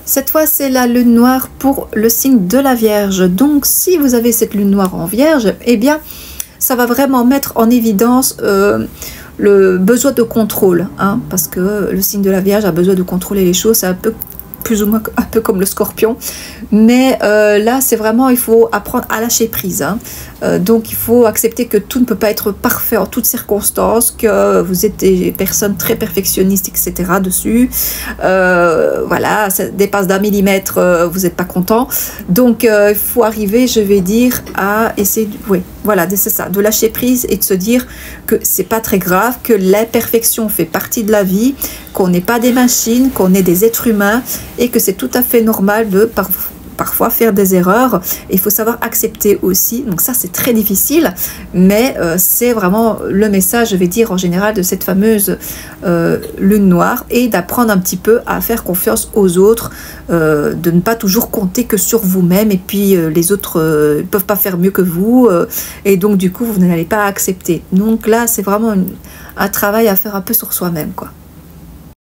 Cette fois, c'est la lune noire pour le signe de la Vierge. Donc, si vous avez cette lune noire en Vierge, eh bien, ça va vraiment mettre en évidence le besoin de contrôle, hein, parce que le signe de la Vierge a besoin de contrôler les choses. C'est un peu plus ou moins un peu comme le Scorpion, mais là c'est vraiment, il faut apprendre à lâcher prise, hein. Donc il faut accepter que tout ne peut pas être parfait en toutes circonstances, que vous êtes des personnes très perfectionnistes, etc. dessus, voilà, ça dépasse d'1 millimètre, vous n'êtes pas content, donc il faut arriver, je vais dire, à essayer de, oui, voilà, c'est ça, de lâcher prise et de se dire que c'est pas très grave, que l'imperfection fait partie de la vie, qu'on n'est pas des machines, qu'on est des êtres humains et que c'est tout à fait normal de parfois faire des erreurs. Il faut savoir accepter aussi, donc ça c'est très difficile, mais c'est vraiment le message, je vais dire, en général de cette fameuse lune noire, et d'apprendre un petit peu à faire confiance aux autres, de ne pas toujours compter que sur vous-même, et puis les autres ne peuvent pas faire mieux que vous, et donc du coup vous n'allez pas accepter. Donc là c'est vraiment un travail à faire un peu sur soi-même, quoi.